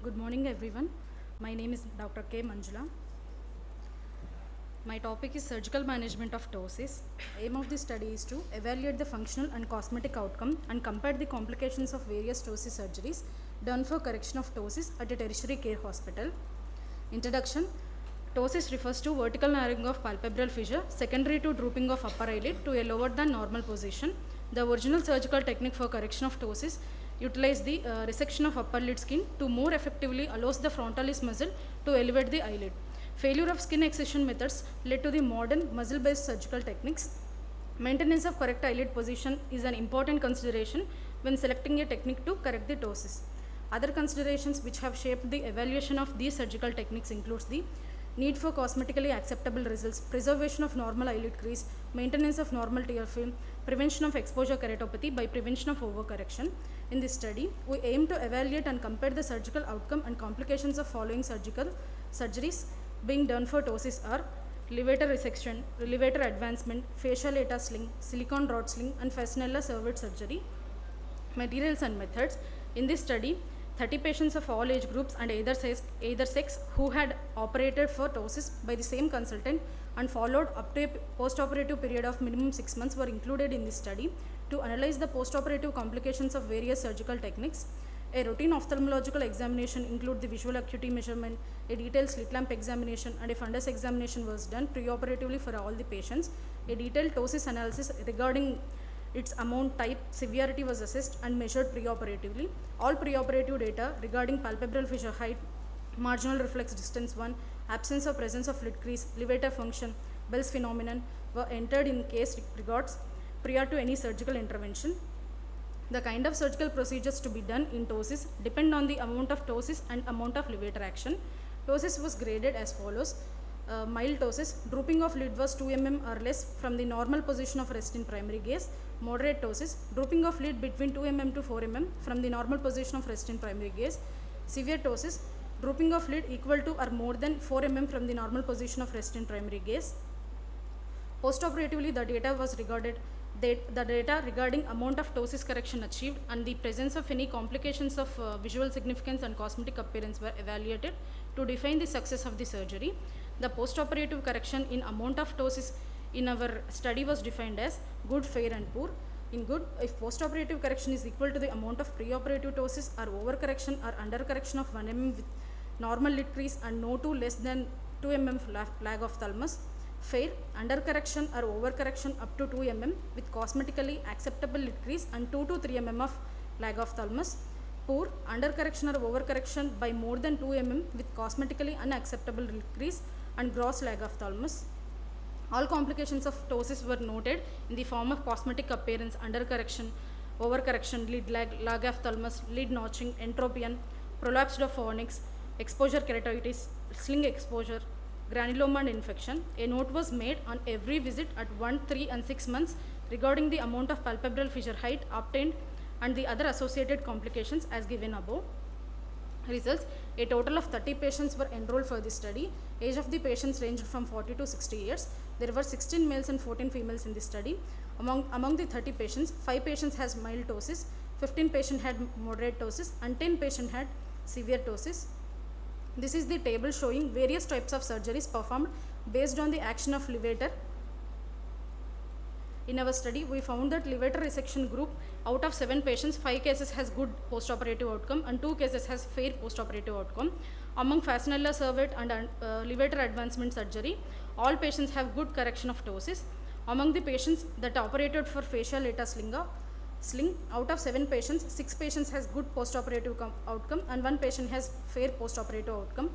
Good morning everyone. My name is Dr. K. Manjula. My topic is surgical management of ptosis. Aim of this study is to evaluate the functional and cosmetic outcome and compare the complications of various ptosis surgeries done for correction of ptosis at a tertiary care hospital. Introduction. Ptosis refers to vertical narrowing of palpebral fissure secondary to drooping of upper eyelid to a lower than normal position. The original surgical technique for correction of ptosis utilized the resection of upper lid skin to more effectively allows the frontalis muscle to elevate the eyelid. Failure of skin excision methods led to the modern muscle-based surgical techniques. Maintenance of correct eyelid position is an important consideration when selecting a technique to correct the ptosis. Other considerations which have shaped the evaluation of these surgical techniques includes the need for cosmetically acceptable results, preservation of normal eyelid crease, maintenance of normal tear film, prevention of exposure keratopathy by prevention of overcorrection. In this study, we aim to evaluate and compare the surgical outcome and complications of following surgeries being done for ptosis are levator resection, levator advancement, facial ATA sling, silicone rod sling and Fastenella cervid surgery. Materials and methods. In this study, 30 patients of all age groups and either sex who had operated for ptosis by the same consultant and followed up to a post-operative period of minimum 6 months were included in this study to analyze the post-operative complications of various surgical techniques. A routine ophthalmological examination include the visual acuity measurement, a detailed slit lamp examination and a fundus examination was done preoperatively for all the patients. A detailed ptosis analysis regarding its amount, type, severity was assessed and measured preoperatively. All preoperative data regarding palpebral fissure height, marginal reflex distance 1, absence or presence of lid crease, levator function, Bell's phenomenon were entered in case records prior to any surgical intervention. The kind of surgical procedures to be done in ptosis depend on the amount of ptosis and amount of levator action. Ptosis was graded as follows. Mild ptosis, drooping of lid was 2 mm or less from the normal position of rest in primary gaze. Moderate ptosis, drooping of lid between 2 mm to 4 mm from the normal position of rest in primary gaze. Severe ptosis, drooping of lid equal to or more than 4 mm from the normal position of rest in primary gaze. Postoperatively, the data regarding amount of ptosis correction achieved and the presence of any complications of visual significance and cosmetic appearance were evaluated to define the success of the surgery. The postoperative correction in amount of ptosis in our study was defined as good, fair and poor. In good, if postoperative correction is equal to the amount of preoperative ptosis or overcorrection or undercorrection of 1 mm with normal lid crease and no to less than 2 mm lag of thalamus. Fair, undercorrection or overcorrection up to 2 mm with cosmetically acceptable lid crease and 2 to 3 mm of lag of thalamus. Poor, undercorrection or overcorrection by more than 2 mm with cosmetically unacceptable lid crease and gross lag of thalamus. All complications of ptosis were noted in the form of cosmetic appearance, undercorrection, overcorrection, lid lag of thalamus, lid notching, entropion, prolapsed of fornix, exposure keratitis, sling exposure, granuloma and infection. A note was made on every visit at 1, 3 and 6 months regarding the amount of palpebral fissure height obtained and the other associated complications as given above. Results. A total of 30 patients were enrolled for this study. Age of the patients ranged from 40 to 60 years. There were 16 males and 14 females in this study. Among the 30 patients, 5 patients has mild ptosis, 15 patients had moderate ptosis and 10 patients had severe ptosis. This is the table showing various types of surgeries performed based on the action of levator. In our study, we found that levator resection group, out of 7 patients, 5 cases has good postoperative outcome and 2 cases has fair postoperative outcome. Among Fastenella cervid and levator advancement surgery, all patients have good correction of ptosis. Among the patients that operated for facial ATA sling, out of 7 patients, 6 patients has good postoperative outcome and 1 patient has fair postoperative outcome.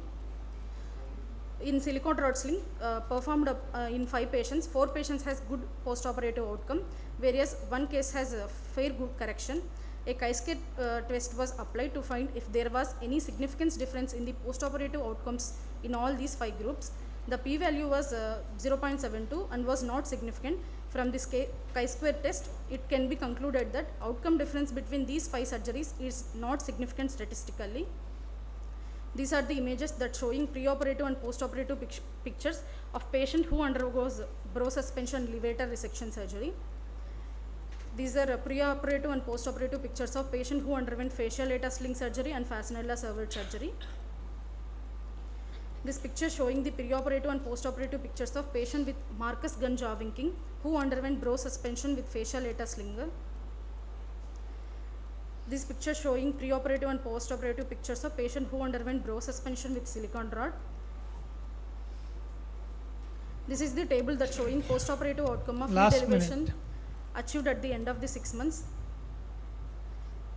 In silicone rod sling performed in 5 patients, 4 patients has good postoperative outcome, whereas 1 case has a fair good correction. A chi-square test was applied to find if there was any significance difference in the postoperative outcomes in all these 5 groups. The p-value was 0.72 and was not significant. From this chi-square test, it can be concluded that outcome difference between these 5 surgeries is not significant statistically. These are the images that showing preoperative and postoperative pictures of patient who undergoes brow suspension levator resection surgery. These are pre-operative and post-operative pictures of patient who underwent facial lateral sling surgery and fascinella cervical surgery. This picture showing the pre-operative and post-operative pictures of patient with Marcus gun jaw winking who underwent brow suspension with facial lateral sling. This picture showing pre-operative and post-operative pictures of patient who underwent brow suspension with silicone rod. This is the table that showing post-operative outcome of lid elevation achieved at the end of the 6 months.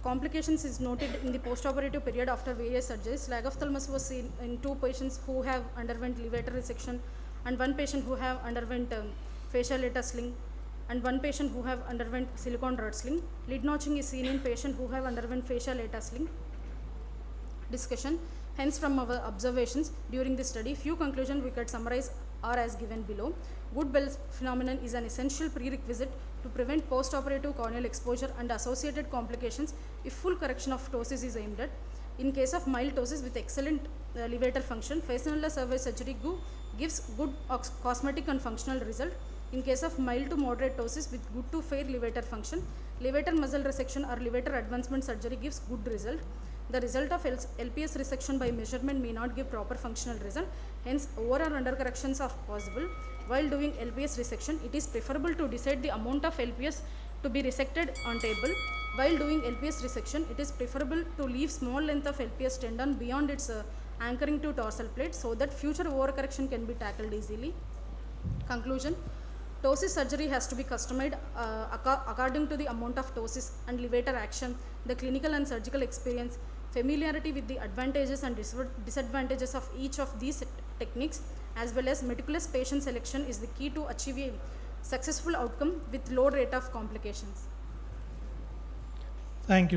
Complications is noted in the post-operative period after various surgeries. Lag of thymus was seen in 2 patients who have underwent levator resection and 1 patient who have underwent facial lateral sling and 1 patient who have underwent silicone rod sling. Lid notching is seen in patient who have underwent facial lateral sling. Discussion. Hence, from our observations during the study, few conclusions we could summarize are as given below. Good Bell phenomenon is an essential prerequisite to prevent post-operative corneal exposure and associated complications if full correction of ptosis is aimed at. In case of mild ptosis with excellent levator function, fascicular cervical surgery gives good cosmetic and functional result. In case of mild to moderate ptosis with good to fair levator function, levator muscle resection or levator advancement surgery gives good result. The result of LPS resection by measurement may not give proper functional result. Hence, over or under corrections are possible. While doing LPS resection, it is preferable to decide the amount of LPS to be resected on table. While doing LPS resection, it is preferable to leave small length of LPS tendon beyond its anchoring to dorsal plate so that future overcorrection can be tackled easily. Conclusion. Ptosis surgery has to be customized according to the amount of ptosis and levator action, the clinical and surgical experience, familiarity with the advantages and disadvantages of each of these techniques, as well as meticulous patient selection is the key to achieve a successful outcome with low rate of complications. Thank you.